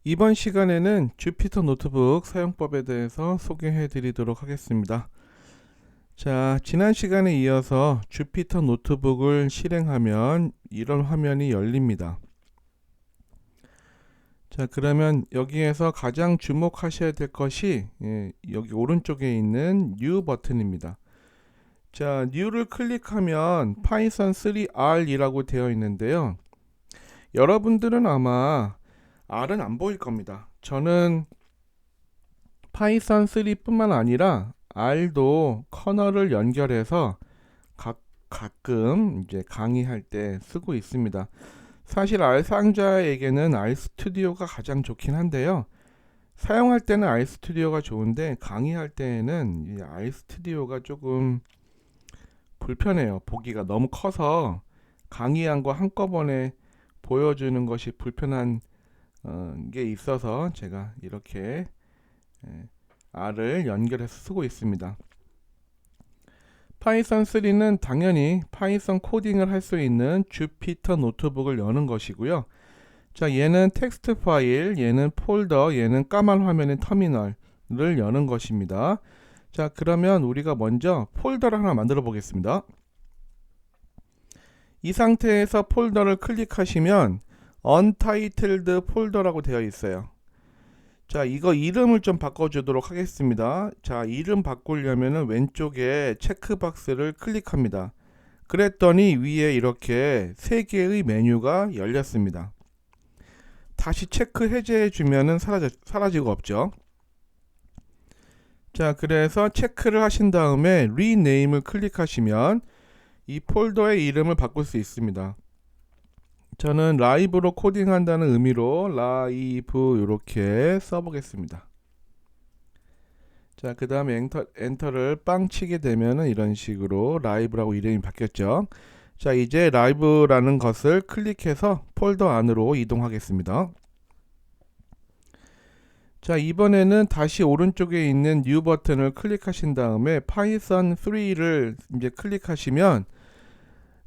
이번 시간에는 주피터 노트북 사용법에 대해서 소개해 드리도록 하겠습니다. 자, 지난 시간에 이어서 주피터 노트북을 실행하면 이런 화면이 열립니다. 자, 그러면 여기에서 가장 주목하셔야 될 것이 여기 오른쪽에 있는 New 버튼입니다. 자, New를 클릭하면 파이썬 3R이라고 되어 있는데요. 여러분들은 아마 R은 안 보일 겁니다. 저는 파이썬 3뿐만 아니라 R도 커널을 연결해서 가끔 이제 강의할 때 쓰고 있습니다. 사실 R 사용자에게는 R 스튜디오가 가장 좋긴 한데요. 사용할 때는 R 스튜디오가 좋은데 강의할 때에는 이 R 스튜디오가 조금 불편해요. 보기가 너무 커서 강의한 거 한꺼번에 보여주는 것이 불편한 게 있어서 제가 이렇게 R을 연결해서 쓰고 있습니다. 파이썬 3는 당연히 파이썬 코딩을 할 수 있는 주피터 노트북을 여는 것이고요. 자, 얘는 텍스트 파일, 얘는 폴더, 얘는 까만 화면의 터미널을 여는 것입니다. 자, 그러면 우리가 먼저 폴더를 하나 만들어 보겠습니다. 이 상태에서 폴더를 클릭하시면 Untitled 폴더라고 되어 있어요. 자, 이거 이름을 좀 바꿔주도록 하겠습니다. 자, 이름 바꾸려면 왼쪽에 체크박스를 클릭합니다. 그랬더니 위에 이렇게 3개의 메뉴가 열렸습니다. 다시 체크 해제해주면 사라지고 없죠. 자, 그래서 체크를 하신 다음에 Rename을 클릭하시면 이 폴더의 이름을 바꿀 수 있습니다. 저는 라이브로 코딩한다는 의미로 라이브 이렇게 써보겠습니다. 자, 그 다음에 엔터를 빵 치게 되면 이런 식으로 라이브라고 이름이 바뀌었죠. 자, 이제 라이브라는 것을 클릭해서 폴더 안으로 이동하겠습니다. 자, 이번에는 다시 오른쪽에 있는 New 버튼을 클릭하신 다음에 파이썬 3를 이제 클릭하시면,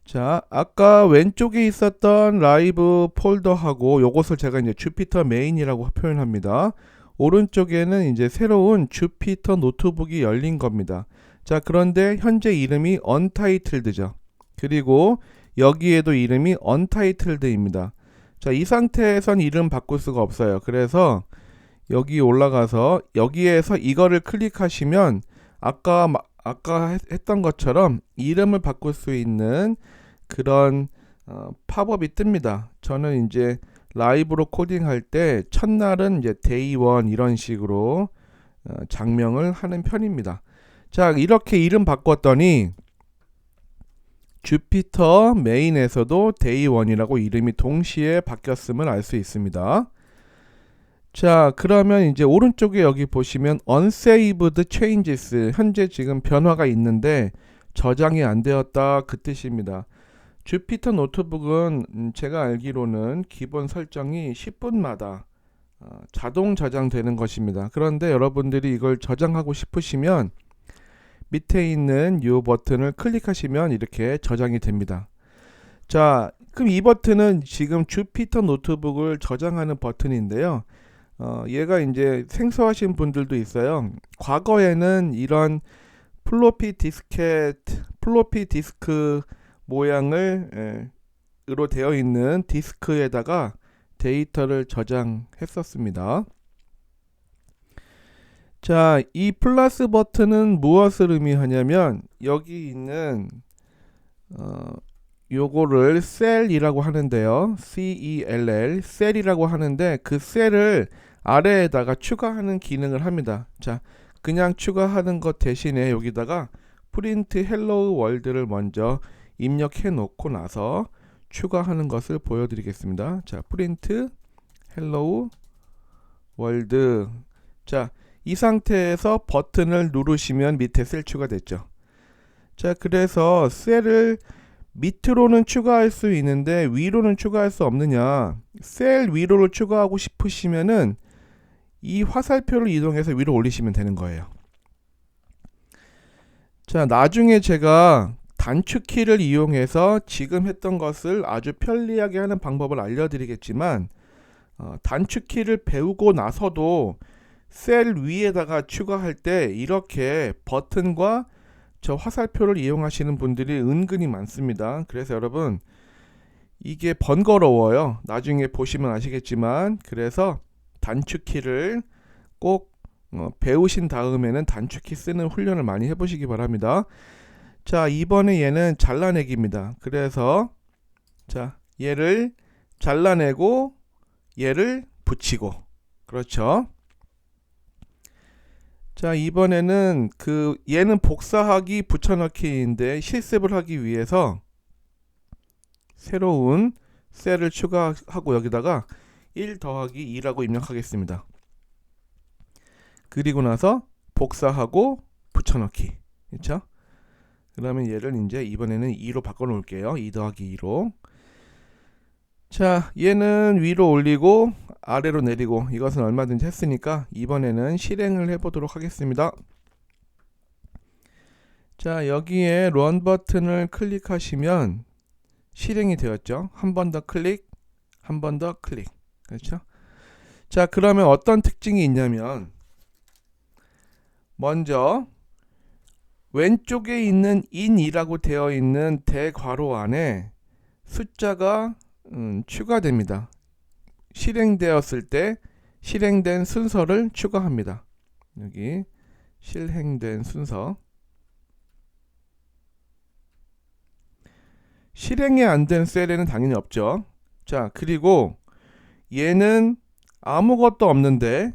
자, 아까 왼쪽에 있었던 라이브 폴더하고 요것을 제가 이제 주피터 메인이라고 표현합니다. 오른쪽에는 이제 새로운 주피터 노트북이 열린 겁니다. 자, 그런데 현재 이름이 Untitled죠. 그리고 여기에도 이름이 Untitled입니다. 자, 이 상태에선 이름 바꿀 수가 없어요. 그래서 여기 올라가서 여기에서 이거를 클릭하시면 아까 했던 것처럼 이름을 바꿀 수 있는 그런 팝업이 뜹니다. 저는 이제 라이브로 코딩할 때 첫날은 이제 day 1 이런 식으로 장명을 하는 편입니다. 자, 이렇게 이름 바꿨더니 주피터 메인에서도 day 1이라고 이름이 동시에 바뀌었음을 알 수 있습니다. 자, 그러면 이제 오른쪽에 여기 보시면 unsaved changes, 현재 지금 변화가 있는데 저장이 안 되었다, 그 뜻입니다. 주피터 노트북은 제가 알기로는 기본 설정이 10분마다 자동 저장되는 것입니다. 그런데 여러분들이 이걸 저장하고 싶으시면 밑에 있는 이 버튼을 클릭하시면 이렇게 저장이 됩니다. 자, 그럼 이 버튼은 지금 주피터 노트북을 저장하는 버튼인데요. 얘가 이제 생소하신 분들도 있어요. 과거에는 이런 플로피 디스크 모양을 으로 되어 있는 디스크에다가 데이터를 저장했었습니다. 자, 이 플러스 버튼은 무엇을 의미하냐면 여기 있는 요거를 셀이라고 하는데요. CELL, 셀이라고 하는데 그 셀을 아래에다가 추가하는 기능을 합니다. 자, 그냥 추가하는 것 대신에 여기다가 프린트 헬로 월드를 먼저 입력해 놓고 나서 추가하는 것을 보여드리겠습니다. 자, 프린트 헬로 월드. 자, 이 상태에서 버튼을 누르시면 밑에 셀 추가됐죠. 자, 그래서 셀을 밑으로는 추가할 수 있는데 위로는 추가할 수 없느냐. 셀 위로를 추가하고 싶으시면은 이 화살표를 이동해서 위로 올리시면 되는 거예요. 자, 나중에 제가 단축키를 이용해서 지금 했던 것을 아주 편리하게 하는 방법을 알려드리겠지만 단축키를 배우고 나서도 셀 위에다가 추가할 때 이렇게 버튼과 저 화살표를 이용하시는 분들이 은근히 많습니다. 그래서 여러분 이게 번거로워요. 나중에 보시면 아시겠지만, 그래서 단축키를 꼭 배우신 다음에는 단축키 쓰는 훈련을 많이 해보시기 바랍니다. 자, 이번에 얘는 잘라내기입니다. 그래서 자, 얘를 잘라내고 얘를 붙이고, 그렇죠. 자, 이번에는 얘는 복사하기 붙여넣기인데 실습을 하기 위해서 새로운 셀을 추가하고 여기다가 1 더하기 2라고 입력하겠습니다. 그리고 나서 복사하고 붙여넣기. 그렇죠? 그러면 얘를 이제 이번에는 2로 바꿔 놓을게요. 2 더하기 2로. 자, 얘는 위로 올리고 아래로 내리고, 이것은 얼마든지 했으니까 이번에는 실행을 해보도록 하겠습니다. 자, 여기에 런 버튼을 클릭하시면 실행이 되었죠. 한 번 더 클릭, 한 번 더 클릭. 그렇죠? 자, 그러면 어떤 특징이 있냐면, 먼저 왼쪽에 있는 in이라고 되어 있는 대괄호 안에 숫자가 추가됩니다. 실행되었을 때 실행된 순서를 추가합니다. 여기 실행된 순서. 실행이 안 된 셀에는 당연히 없죠. 자, 그리고 얘는 아무것도 없는데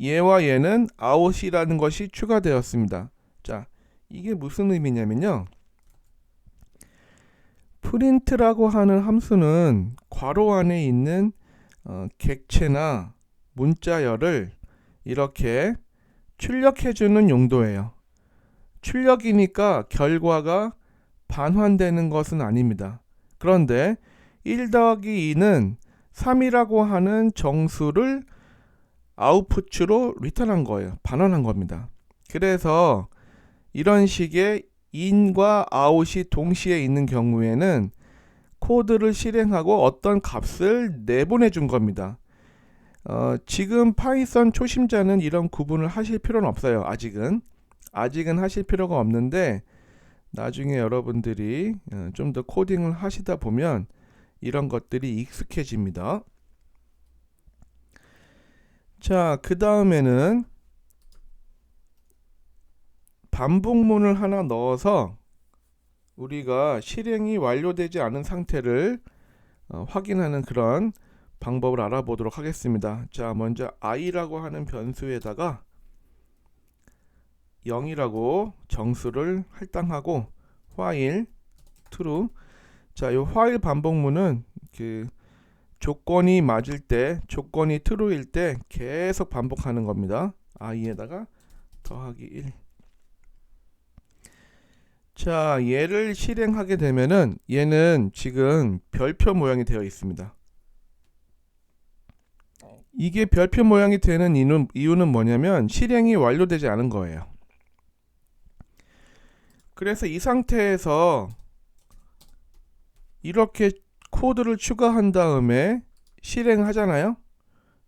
얘와 얘는 아웃이라는 것이 추가되었습니다. 자, 이게 무슨 의미냐면요, 프린트라고 하는 함수는 괄호 안에 있는 객체나 문자열을 이렇게 출력해주는 용도예요. 출력이니까 결과가 반환되는 것은 아닙니다. 그런데 1 더하기 2는 3이라고 하는 정수를 아웃풋으로 리턴한 거예요. 반환한 겁니다. 그래서 이런 식의 in과 out이 동시에 있는 경우에는 코드를 실행하고 어떤 값을 내보내 준 겁니다. 지금 파이썬 초심자는 이런 구분을 하실 필요는 없어요. 아직은 하실 필요가 없는데, 나중에 여러분들이 좀 더 코딩을 하시다 보면 이런 것들이 익숙해집니다. 자, 그 다음에는 반복문을 하나 넣어서 우리가 실행이 완료되지 않은 상태를 확인하는 그런 방법을 알아보도록 하겠습니다. 자, 먼저 i라고 하는 변수에다가 0이라고 정수를 할당하고 while true. 자, 이 while 반복문은 조건이 맞을 때, 조건이 true일 때 계속 반복하는 겁니다. i에다가 더하기 1. 자, 얘를 실행하게 되면은 얘는 지금 별표 모양이 되어 있습니다. 이게 별표 모양이 되는 이유는 뭐냐면 실행이 완료되지 않은 거예요. 그래서 이 상태에서 이렇게 코드를 추가한 다음에 실행하잖아요.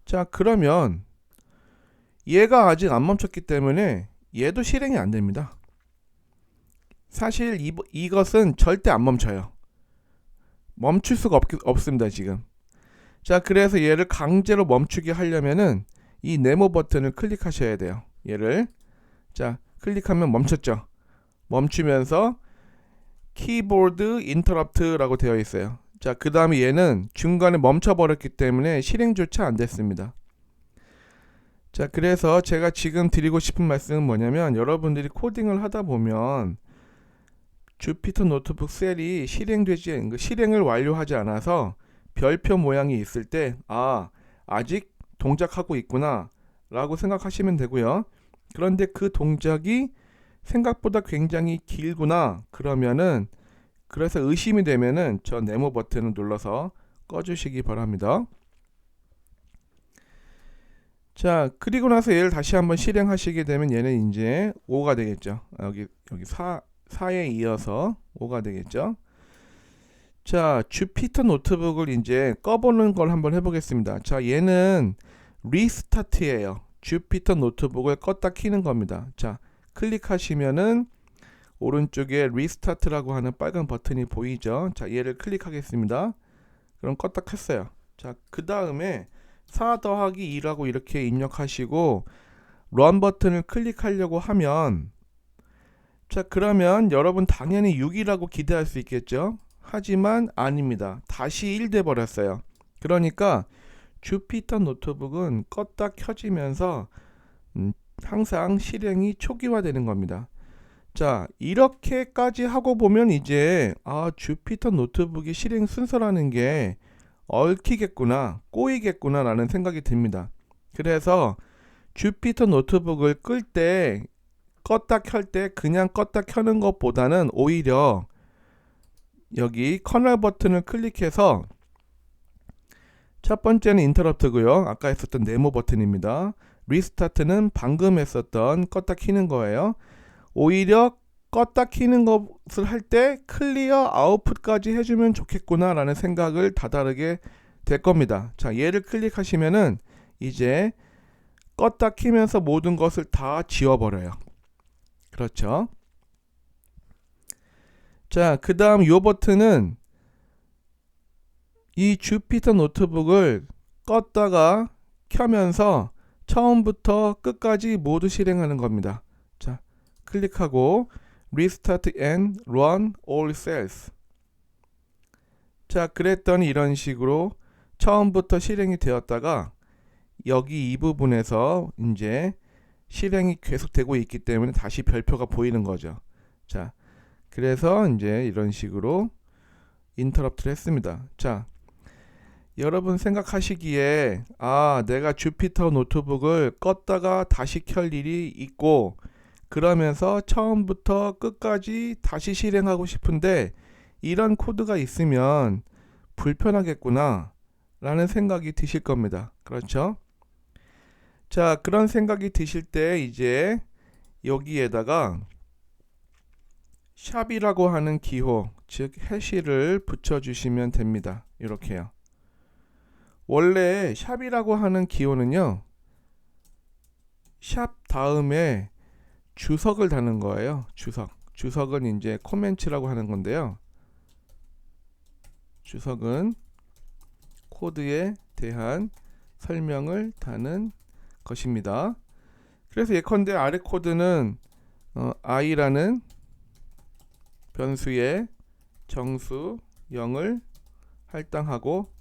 자, 그러면 얘가 아직 안 멈췄기 때문에 얘도 실행이 안 됩니다. 사실 이것은 절대 안 멈춰요. 멈출 수가 없습니다, 지금. 자, 그래서 얘를 강제로 멈추게 하려면은 이 네모 버튼을 클릭하셔야 돼요. 얘를. 자, 클릭하면 멈췄죠. 멈추면서 키보드 인터럽트라고 되어 있어요. 자, 그 다음에 얘는 중간에 멈춰버렸기 때문에 실행조차 안 됐습니다. 자, 그래서 제가 지금 드리고 싶은 말씀은 뭐냐면, 여러분들이 코딩을 하다 보면 주피터 노트북 셀이 실행을 완료하지 않아서 별표 모양이 있을 때, 아직 동작하고 있구나 라고 생각하시면 되고요. 그런데 그 동작이 생각보다 굉장히 길구나, 그래서 의심이 되면은 저 네모 버튼을 눌러서 꺼주시기 바랍니다. 자, 그리고 나서 얘를 다시 한번 실행하시게 되면 얘는 이제 5가 되겠죠. 여기 4에 이어서 5가 되겠죠. 자, 주피터 노트북을 이제 꺼보는 걸 한번 해보겠습니다. 자, 얘는 리스타트예요. 주피터 노트북을 껐다 켜는 겁니다. 자, 클릭하시면은 오른쪽에 리스타트라고 하는 빨간 버튼이 보이죠? 자, 얘를 클릭하겠습니다. 그럼 껐다 켰어요. 자, 그 다음에 4 더하기 2라고 이렇게 입력하시고 런 버튼을 클릭하려고 하면, 자, 그러면 여러분 당연히 6이라고 기대할 수 있겠죠? 하지만 아닙니다. 다시 1 돼 버렸어요. 그러니까 주피터 노트북은 껐다 켜지면서 항상 실행이 초기화되는 겁니다. 자, 이렇게까지 하고 보면 이제 주피터 노트북이 실행 순서라는 게 얽히겠구나, 꼬이겠구나 라는 생각이 듭니다. 그래서 주피터 노트북을 끌 때, 껐다 켤 때 그냥 껐다 켜는 것보다는 오히려 여기 커널 버튼을 클릭해서, 첫 번째는 인터럽트고요. 아까 했었던 네모 버튼입니다. 리스타트는 방금 했었던 껐다 켜는 거예요. 오히려 껐다 켜는 것을 할 때 클리어 아웃풋까지 해주면 좋겠구나 라는 생각을 다다르게 될 겁니다. 자, 얘를 클릭하시면은 이제 껐다 켜면서 모든 것을 다 지워버려요. 그렇죠? 자, 그 다음 요 버튼은 이 주피터 노트북을 껐다가 켜면서 처음부터 끝까지 모두 실행하는 겁니다. 자, 클릭하고 Restart and Run All Cells. 자, 그랬더니 이런 식으로 처음부터 실행이 되었다가 여기 이 부분에서 이제 실행이 계속되고 있기 때문에 다시 별표가 보이는 거죠. 자, 그래서 이제 이런 식으로 인터럽트를 했습니다. 자, 여러분 생각하시기에 내가 주피터 노트북을 껐다가 다시 켤 일이 있고 그러면서 처음부터 끝까지 다시 실행하고 싶은데 이런 코드가 있으면 불편하겠구나 라는 생각이 드실 겁니다. 그렇죠? 자, 그런 생각이 드실 때 이제 여기에다가 샵이라고 하는 기호, 즉 해시를 붙여주시면 됩니다. 이렇게요. 원래 샵이라고 하는 기호는요, 샵 다음에 주석을 다는 거예요. 주석은 이제 코멘트라고 하는 건데요. 주석은 코드에 대한 설명을 다는 것입니다. 그래서 예컨대 아래 코드는 i라는 변수의 정수 0을 할당하고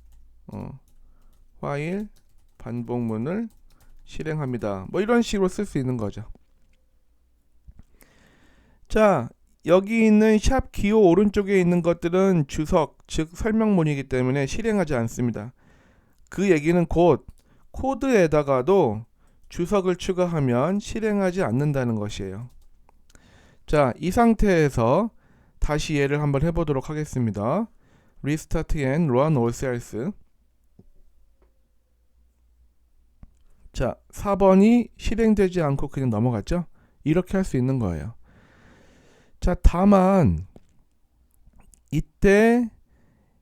while 반복문을 실행합니다. 뭐 이런 식으로 쓸 수 있는 거죠. 자, 여기 있는 샵 기호 오른쪽에 있는 것들은 주석, 즉 설명문이기 때문에 실행하지 않습니다. 그 얘기는 곧 코드에다가도 주석을 추가하면 실행하지 않는다는 것이에요. 자, 이 상태에서 다시 얘를 한번 해보도록 하겠습니다. Restart and Run All Cells. 자, 4번이 실행되지 않고 그냥 넘어갔죠? 이렇게 할 수 있는 거예요. 자, 다만 이때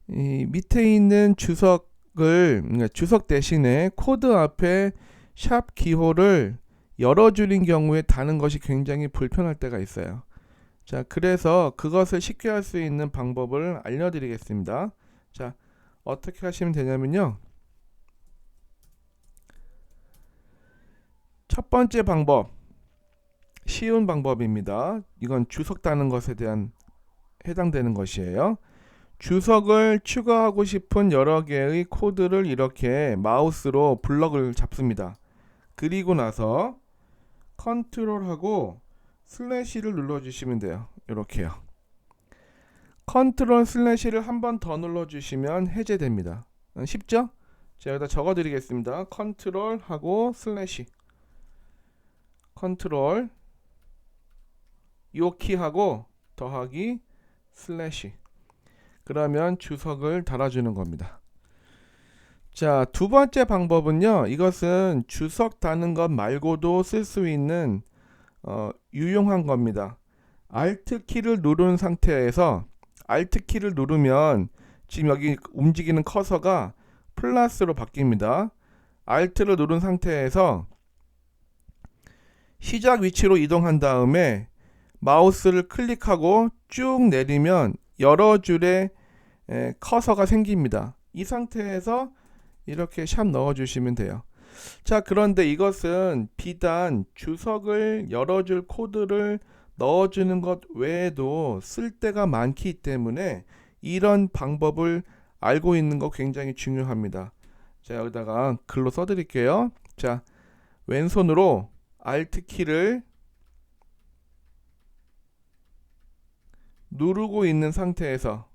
이 밑에 있는 주석을, 주석 대신에 코드 앞에 샵 기호를 열어주는 경우에 다는 것이 굉장히 불편할 때가 있어요. 자, 그래서 그것을 쉽게 할 수 있는 방법을 알려드리겠습니다. 자, 어떻게 하시면 되냐면요, 첫 번째 방법, 쉬운 방법입니다. 이건 주석 다는 것에 대한 해당되는 것이에요. 주석을 추가하고 싶은 여러 개의 코드를 이렇게 마우스로 블럭을 잡습니다. 그리고 나서 컨트롤하고 슬래시를 눌러주시면 돼요. 이렇게요. 컨트롤 슬래시를 한 번 더 눌러주시면 해제됩니다. 쉽죠? 제가 여기다 적어드리겠습니다. 컨트롤하고 슬래시, 컨트롤 요 키하고 더하기 슬래시, 그러면 주석을 달아주는 겁니다. 자, 두 번째 방법은요, 이것은 주석 다는 것 말고도 쓸 수 있는 유용한 겁니다. Alt 키를 누른 상태에서, Alt 키를 누르면 지금 여기 움직이는 커서가 플러스로 바뀝니다. Alt를 누른 상태에서 시작 위치로 이동한 다음에 마우스를 클릭하고 쭉 내리면 여러 줄의 커서가 생깁니다. 이 상태에서 이렇게 샵 넣어주시면 돼요. 자, 그런데 이것은 비단 주석을 여러 줄 코드를 넣어주는 것 외에도 쓸데가 많기 때문에 이런 방법을 알고 있는 거 굉장히 중요합니다. 자, 여기다가 글로 써드릴게요. 자, 왼손으로 Alt 키를 누르고 있는 상태에서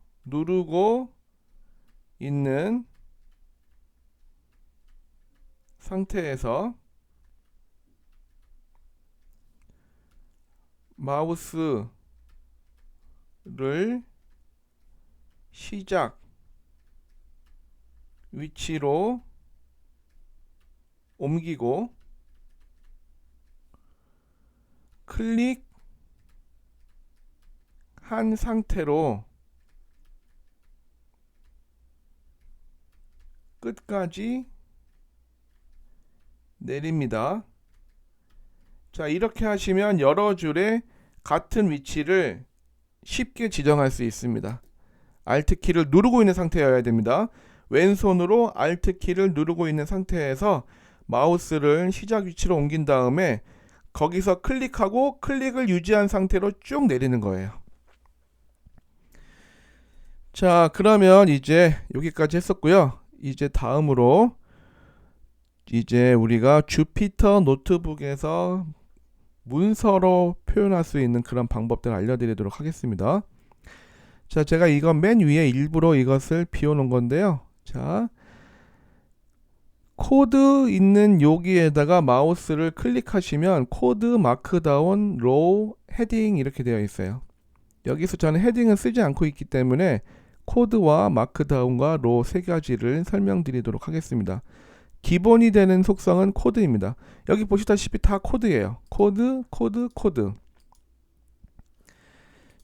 마우스를 시작 위치로 옮기고 클릭한 상태로 끝까지 내립니다. 자, 이렇게 하시면 여러 줄의 같은 위치를 쉽게 지정할 수 있습니다. Alt 키를 누르고 있는 상태여야 됩니다. 왼손으로 Alt 키를 누르고 있는 상태에서 마우스를 시작 위치로 옮긴 다음에 거기서 클릭하고 클릭을 유지한 상태로 쭉 내리는 거예요. 자, 그러면 이제 여기까지 했었고요. 이제 다음으로 이제 우리가 주피터 노트북에서 문서로 표현할 수 있는 그런 방법들을 알려드리도록 하겠습니다. 자, 제가 이건 맨 위에 일부러 이것을 비워놓은 건데요. 자, 코드 있는 여기에다가 마우스를 클릭하시면 코드 마크다운 로우 헤딩 이렇게 되어 있어요. 여기서 저는 헤딩은 쓰지 않고 있기 때문에 코드와 마크다운과 로우 세 가지를 설명드리도록 하겠습니다. 기본이 되는 속성은 코드입니다. 여기 보시다시피 다 코드예요. 코드.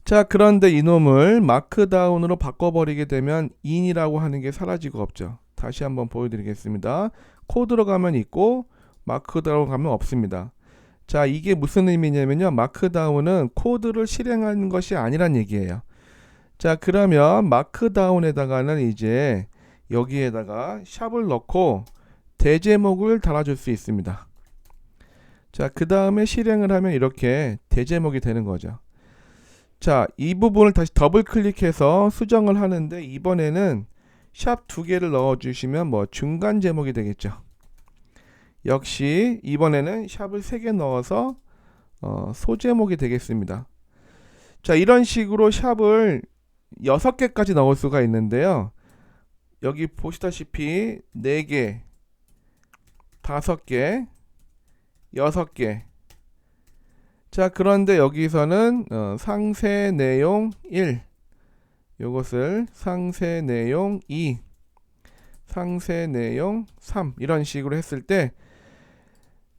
자, 그런데 이놈을 마크다운으로 바꿔버리게 되면 in이라고 하는 게 사라지고 없죠. 다시 한번 보여드리겠습니다. 코드로 가면 있고 마크다운 가면 없습니다. 자, 이게 무슨 의미냐면요. 마크다운은 코드를 실행하는 것이 아니란 얘기예요. 자, 그러면 마크다운에다가는 이제 여기에다가 샵을 넣고 대제목을 달아줄 수 있습니다. 자, 그 다음에 실행을 하면 이렇게 대제목이 되는 거죠. 자, 이 부분을 다시 더블 클릭해서 수정을 하는데 이번에는 샵 2개를 넣어주시면 뭐 중간 제목이 되겠죠. 역시 이번에는 샵을 3개 넣어서 소제목이 되겠습니다. 자, 이런 식으로 샵을 6개까지 넣을 수가 있는데요. 여기 보시다시피 4개, 5개, 6개. 자, 그런데 여기서는 상세 내용 1, 요것을 상세 내용 2, 상세 내용 3 이런 식으로 했을 때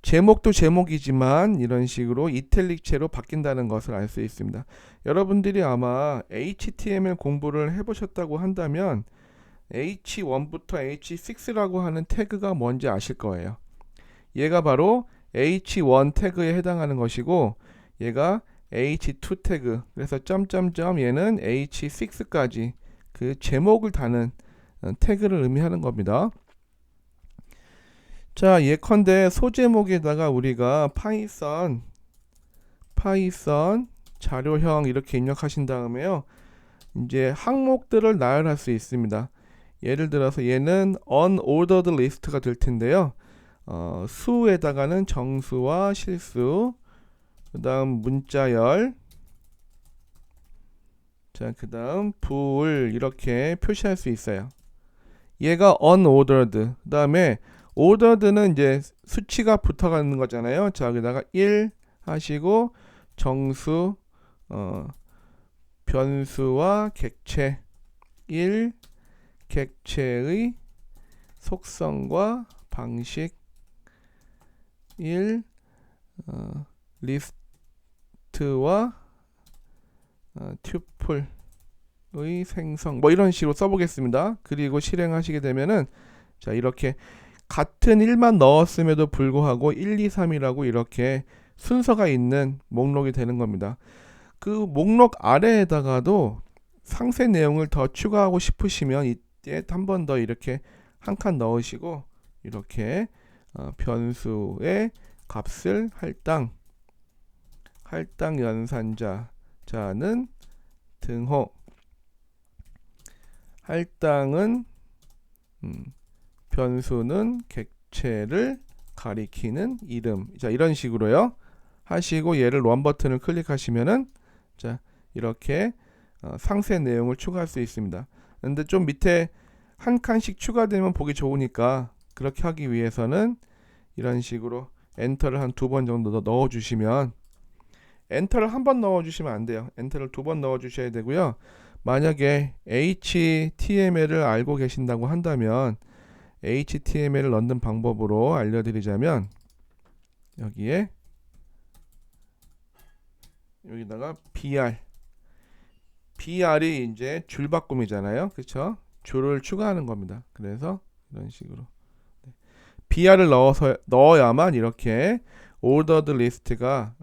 제목도 제목이지만 이런 식으로 이탈릭체로 바뀐다는 것을 알 수 있습니다. 여러분들이 아마 HTML 공부를 해보셨다고 한다면 H1부터 H6라고 하는 태그가 뭔지 아실 거예요. 얘가 바로 H1 태그에 해당하는 것이고 얘가 H2 태그, 그래서 점점점 얘는 H6까지 그 제목을 다는 태그를 의미하는 겁니다. 자, 예컨대 소제목에다가 우리가 파이썬 자료형 이렇게 입력하신 다음에요. 이제 항목들을 나열할 수 있습니다. 예를 들어서 얘는 unordered list가 될 텐데요. 수에다가는 정수와 실수, 그 다음 문자열, 자, 그 다음 불 이렇게 표시할 수 있어요. 얘가 unordered, 그 다음에 ordered는 이제 수치가 붙어가는 거잖아요. 자, 여기다가 1 하시고 정수, 변수와 객체 1, 객체의 속성과 방식 1, 리스트와 튜플 생성 뭐 이런 식으로 써보겠습니다. 그리고 실행하시게 되면은 자 이렇게 같은 1만 넣었음에도 불구하고 1, 2, 3이라고 이렇게 순서가 있는 목록이 되는 겁니다. 그 목록 아래에다가도 상세 내용을 더 추가하고 싶으시면 이때 한 번 더 이렇게 한 칸 넣으시고 이렇게 변수의 값을 할당 연산자는 등호 할당은 변수는 객체를 가리키는 이름. 자 이런 식으로요 하시고 얘를 원 버튼을 클릭하시면은 자 이렇게 상세 내용을 추가할 수 있습니다. 근데 좀 밑에 한 칸씩 추가되면 보기 좋으니까 그렇게 하기 위해서는 이런 식으로 엔터를 한 2번 정도 더 넣어 주시면, 엔터를 한 번 넣어 주시면 안 돼요. 엔터를 2번 넣어 주셔야 되고요. 만약에 HTML을 알고 계신다고 한다면 HTML을 넣는 방법으로 알려드리자면 여기다가 BR이 이제 줄바꿈이잖아요. 그쵸? 줄을 추가하는 겁니다. 그래서 이런 식으로 BR을 넣어야만 이렇게 ordered list가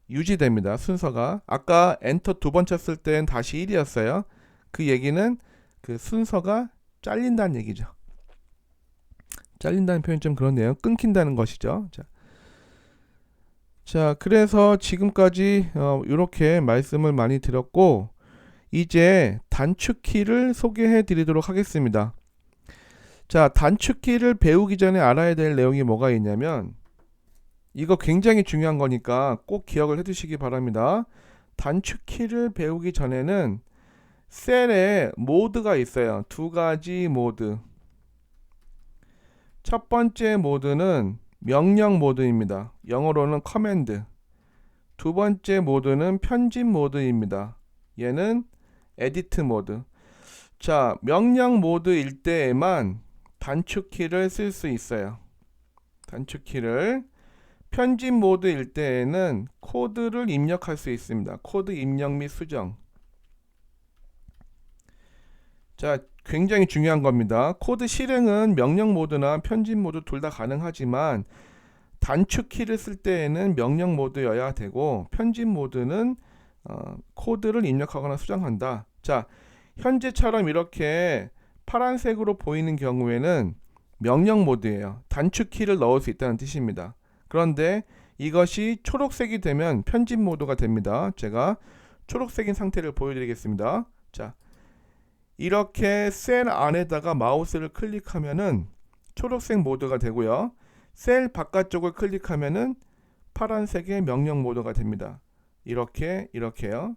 유지됩니다. 순서가 아까 엔터 2번 쳤을 땐 다시 1이었어요. 그 얘기는 그 순서가 잘린다는 얘기죠. 잘린다는 표현 좀 그렇네요. 끊긴다는 것이죠. 자 그래서 지금까지 이렇게 말씀을 많이 드렸고, 이제 단축키를 소개해 드리도록 하겠습니다. 자 단축키를 배우기 전에 알아야 될 내용이 뭐가 있냐면, 이거 굉장히 중요한 거니까 꼭 기억을 해 두시기 바랍니다. 단축키를 배우기 전에는 셀에 모드가 있어요. 2가지 모드. 첫 번째 모드는 명령 모드입니다. 영어로는 커맨드. 두 번째 모드는 편집 모드입니다. 얘는 에디트 모드. 자, 명령 모드일 때에만 단축키를 쓸 수 있어요. 단축키를. 편집 모드일 때에는 코드를 입력할 수 있습니다. 코드 입력 및 수정. 자, 굉장히 중요한 겁니다. 코드 실행은 명령 모드나 편집 모드 둘 다 가능하지만 단축키를 쓸 때에는 명령 모드여야 되고, 편집 모드는 코드를 입력하거나 수정한다. 자, 현재처럼 이렇게 파란색으로 보이는 경우에는 명령 모드예요. 단축키를 넣을 수 있다는 뜻입니다. 그런데 이것이 초록색이 되면 편집 모드가 됩니다. 제가 초록색인 상태를 보여드리겠습니다. 자, 이렇게 셀 안에다가 마우스를 클릭하면은 초록색 모드가 되고요. 셀 바깥쪽을 클릭하면은 파란색의 명령 모드가 됩니다. 이렇게요.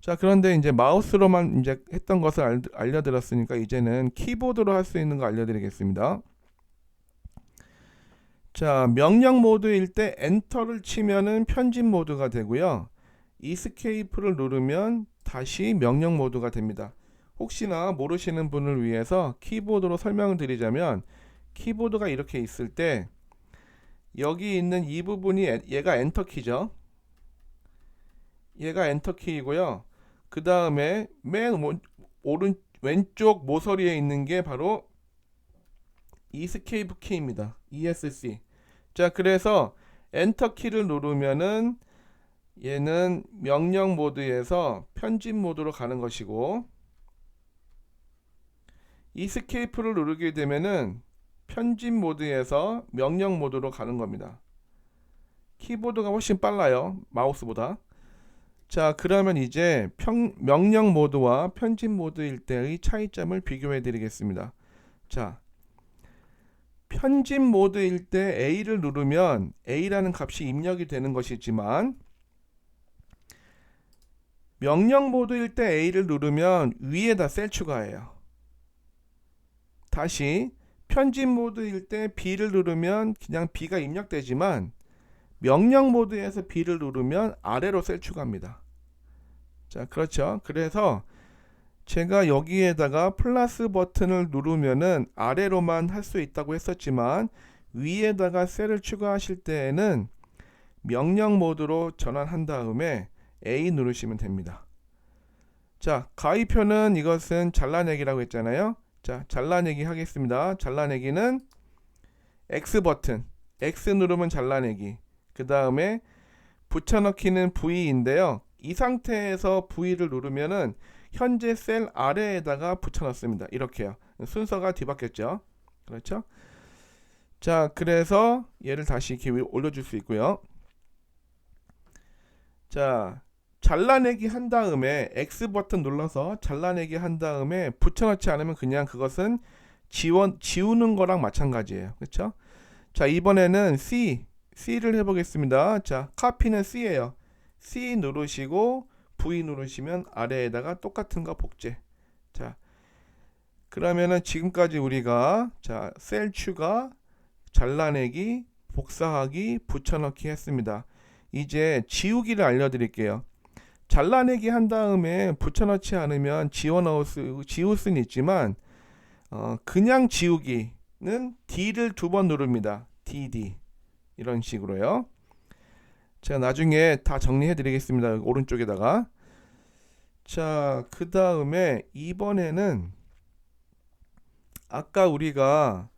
자, 그런데 이제 마우스로만 이제 했던 것을 알려드렸으니까 이제는 키보드로 할 수 있는 거 알려드리겠습니다. 자, 명령 모드일 때 엔터를 치면은 편집 모드가 되고요. 이스케이프를 누르면 다시 명령 모드가 됩니다. 혹시나 모르시는 분을 위해서 키보드로 설명을 드리자면, 키보드가 이렇게 있을 때 여기 있는 이 부분이 얘가 엔터키죠. 얘가 엔터키이고요. 그 다음에 맨 왼쪽 모서리에 있는 게 바로 이스케이프 키입니다. ESC. 자, 그래서 엔터 키를 누르면은 얘는 명령 모드에서 편집 모드로 가는 것이고, 이스케이프를 누르게 되면은 편집 모드에서 명령 모드로 가는 겁니다. 키보드가 훨씬 빨라요, 마우스보다. 자, 그러면 이제 명령 모드와 편집 모드일 때의 차이점을 비교해 드리겠습니다. 자, 편집 모드일 때 A를 누르면 A라는 값이 입력이 되는 것이지만, 명령 모드일 때 A를 누르면 위에다 셀 추가해요. 다시 편집 모드일 때 B를 누르면 그냥 B가 입력되지만, 명령 모드에서 B를 누르면 아래로 셀 추가합니다. 자, 그렇죠. 그래서 제가 여기에다가 플러스 버튼을 누르면은 아래로만 할 수 있다고 했었지만, 위에다가 셀을 추가하실 때에는 명령 모드로 전환한 다음에 A 누르시면 됩니다. 자, 가위표는 이것은 잘라내기라고 했잖아요. 자, 잘라내기 하겠습니다. 잘라내기는 X 버튼, X 누르면 잘라내기. 그 다음에 붙여넣기는 V인데요. 이 상태에서 V를 누르면은 현재 셀 아래에다가 붙여넣습니다. 이렇게요. 순서가 뒤바뀌었죠. 그렇죠? 자, 그래서 얘를 다시 이렇게 위로 올려줄 수 있고요. 자, 잘라내기 한 다음에 X 버튼 눌러서 잘라내기 한 다음에 붙여넣지 않으면 그냥 그것은 지우는 거랑 마찬가지예요. 그렇죠? 자, 이번에는 C를 해보겠습니다. 자, 카피는 C예요. C 누르시고 V 누르시면 아래에다가 똑같은 거 복제. 자, 그러면은 지금까지 우리가 자, 셀 추가, 잘라내기, 복사하기, 붙여넣기 했습니다. 이제 지우기를 알려드릴게요. 잘라내기 한 다음에 붙여넣지 않으면 지울 수는 있지만 그냥 지우기는 D를 2번 누릅니다. DD 이런 식으로요. 제가 나중에 다 정리해 드리겠습니다. 오른쪽에다가. 자, 그 다음에 이번에는 아까 우리가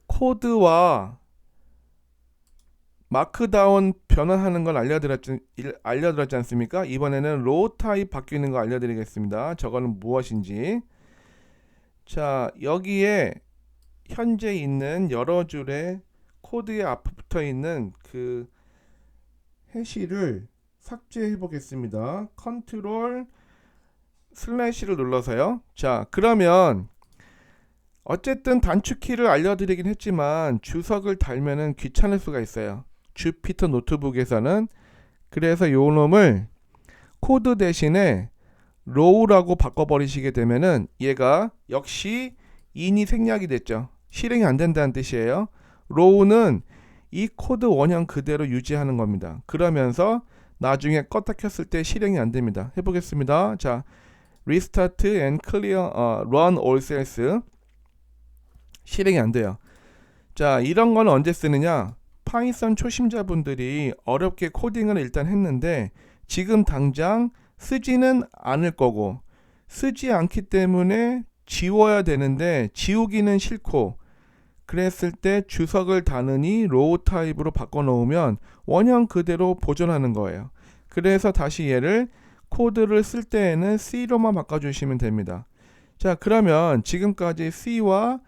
코드와 마크다운 변환하는 걸 알려드렸지 않습니까? 이번에는 로우 타입 바뀌는 거 알려드리겠습니다. 저거는 무엇인지. 자, 여기에 현재 있는 여러 줄의 코드에 앞에 붙어 있는 그 해시를 삭제해 보겠습니다. 컨트롤 슬래시를 눌러서요. 자, 그러면 어쨌든 단축키를 알려드리긴 했지만 주석을 달면은 귀찮을 수가 있어요. 주피터 노트북에서는. 그래서 요 놈을 코드 대신에 로우라고 바꿔버리시게 되면은 얘가 역시 인이 생략이 됐죠. 실행이 안 된다는 뜻이에요. 로우는 이 코드 원형 그대로 유지하는 겁니다. 그러면서 나중에 껐다 켰을 때 실행이 안 됩니다. 해보겠습니다. 자, restart and clear, run all cells. 실행이 안 돼요. 자, 이런 건 언제 쓰느냐? 파이썬 초심자분들이 어렵게 코딩을 일단 했는데 지금 당장 쓰지는 않을 거고, 쓰지 않기 때문에 지워야 되는데 지우기는 싫고, 그랬을 때 주석을 다느니 로우 타입으로 바꿔 놓으면 원형 그대로 보존하는 거예요. 그래서 다시 얘를 코드를 쓸 때에는 C로만 바꿔주시면 됩니다. 자, 그러면 지금까지 C와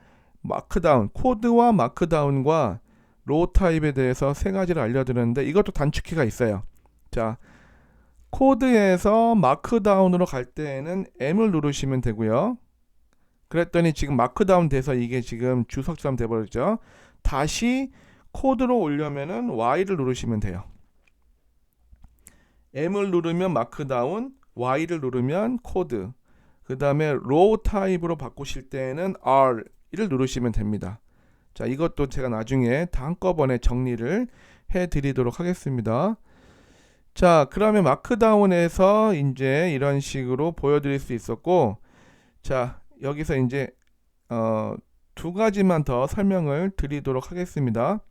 마크다운, 코드와 마크다운과 로우 타입에 대해서 세 가지를 알려드렸는데 이것도 단축키가 있어요. 자, 코드에서 마크다운으로 갈 때에는 M을 누르시면 되고요. 그랬더니 지금 마크다운 돼서 이게 지금 주석처럼 돼버렸죠. 다시 코드로 오려면은 Y를 누르시면 돼요. M을 누르면 마크다운, Y를 누르면 코드. 그 다음에 로우 타입으로 바꾸실 때는 R를 누르시면 됩니다. 자, 이것도 제가 나중에 다 한꺼번에 정리를 해 드리도록 하겠습니다. 자, 그러면 마크다운에서 이제 이런 식으로 보여드릴 수 있었고, 자, 여기서 이제 두 가지만 더 설명을 드리도록 하겠습니다.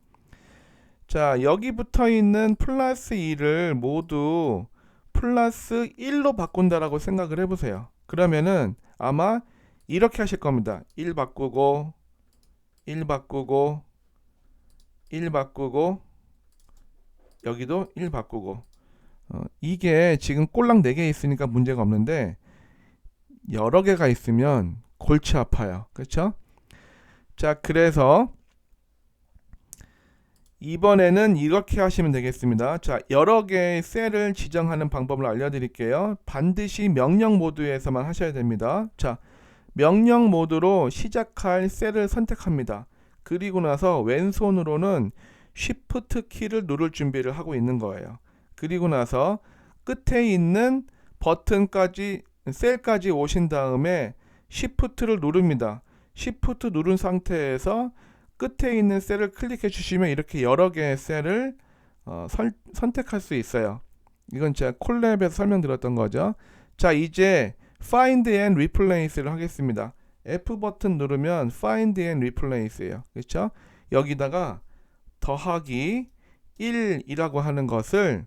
자, 여기 붙어 있는 플러스 2를 모두 플러스 1로 바꾼다라고 생각을 해보세요. 그러면은 아마 이렇게 하실 겁니다. 1 바꾸고 1 바꾸고 1 바꾸고 여기도 1 바꾸고 이게 지금 꼴랑 4개 있으니까 문제가 없는데 여러 개가 있으면 골치 아파요. 그렇죠? 자, 그래서 이번에는 이렇게 하시면 되겠습니다. 자, 여러 개의 셀을 지정하는 방법을 알려드릴게요. 반드시 명령 모드에서만 하셔야 됩니다. 자, 명령 모드로 시작할 셀을 선택합니다. 그리고 나서 왼손으로는 Shift 키를 누를 준비를 하고 있는 거예요. 그리고 나서 끝에 있는 버튼까지 셀까지 오신 다음에 Shift를 누릅니다. Shift 누른 상태에서 끝에 있는 셀을 클릭해 주시면 이렇게 여러 개의 셀을 선택할 수 있어요. 이건 제가 콜랩에서 설명드렸던 거죠. 자, 이제 Find and Replace를 하겠습니다. F 버튼 누르면 Find and Replace예요. 그렇죠? 여기다가 더하기 1이라고 하는 것을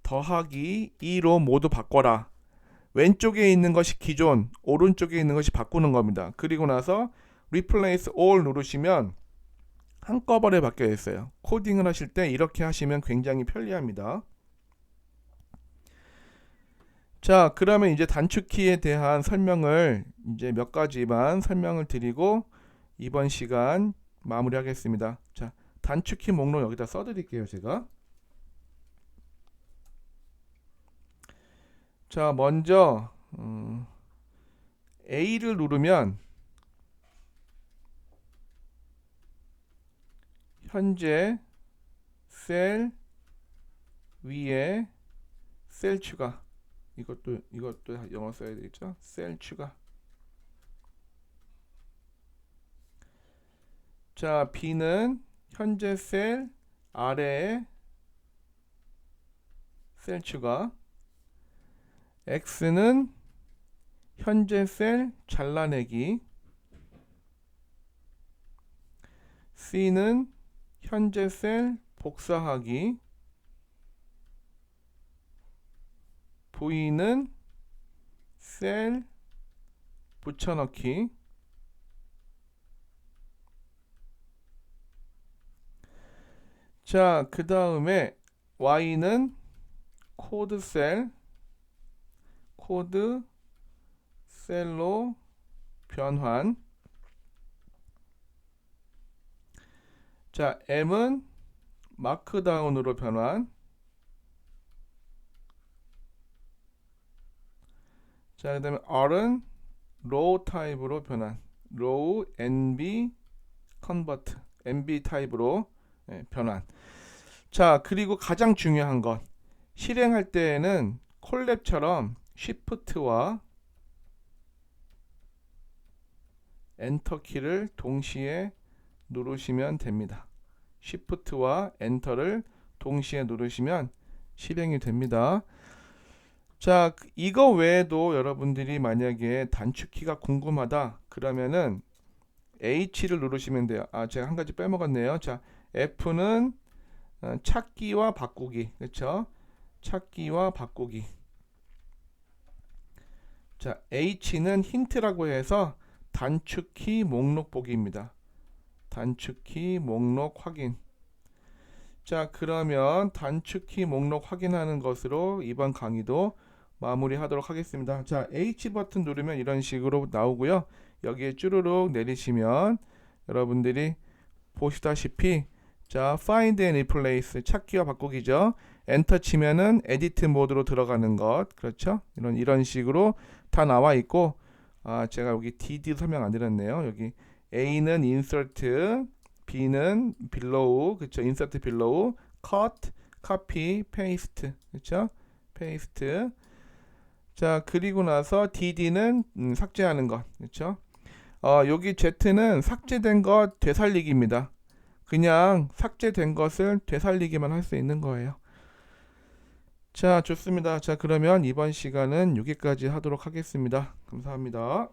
더하기 2로 모두 바꿔라. 왼쪽에 있는 것이 기존, 오른쪽에 있는 것이 바꾸는 겁니다. 그리고 나서 Replace All 누르시면 한꺼번에 바뀌어 있어요. 코딩을 하실 때 이렇게 하시면 굉장히 편리합니다. 자, 그러면 이제 단축키에 대한 설명을 이제 몇 가지만 설명을 드리고 이번 시간 마무리하겠습니다. 자, 단축키 목록 여기다 써드릴게요, 제가. 자, 먼저 A를 누르면 현재 셀 위에 셀 추가. 이것도 영어 써야 되겠죠? 셀 추가. 자, B는 현재 셀 아래에 셀 추가. X는 현재 셀 잘라내기. C는 현재 셀 복사하기. V는 셀 붙여넣기. 자, 그 다음에 Y는 코드 셀로 변환. 자, M은 마크다운으로 변환. 자, 그 다음에 R은 로우 타입으로 변환. 로우 NB 컨버트. NB 타입으로 변환. 자, 그리고 가장 중요한 것. 실행할 때에는 콜랩처럼 Shift와 엔터 키를 동시에 누르시면 됩니다. Shift와 엔터를 동시에 누르시면 실행이 됩니다. 자, 이거 외에도 여러분들이 만약에 단축키가 궁금하다 그러면은 H를 누르시면 돼요. 아, 제가 한 가지 빼먹었네요. 자, F는 찾기와 바꾸기. 그렇죠? 찾기와 바꾸기. 자, H는 힌트라고 해서 단축키 목록 보기입니다. 단축키 목록 확인. 자, 그러면 단축키 목록 확인하는 것으로 이번 강의도 마무리하도록 하겠습니다. 자, H 버튼 누르면 이런 식으로 나오고요. 여기에 쭈루룩 내리시면 여러분들이 보시다시피 자, Find and Replace 찾기와 바꾸기죠. 엔터 치면은 에디트 모드로 들어가는 것. 그렇죠? 이런 식으로 다 나와 있고 제가 여기 DD 설명 안 드렸네요. 여기 A는 Insert, B는 Below, 그렇죠? Insert Below, Cut, Copy, Paste, 그렇죠? Paste. 자, 그리고 나서 DD는 삭제하는 것, 그렇죠? 여기 Z는 삭제된 것 되살리기입니다. 그냥 삭제된 것을 되살리기만 할 수 있는 거예요. 자, 좋습니다. 자, 그러면 이번 시간은 여기까지 하도록 하겠습니다. 감사합니다.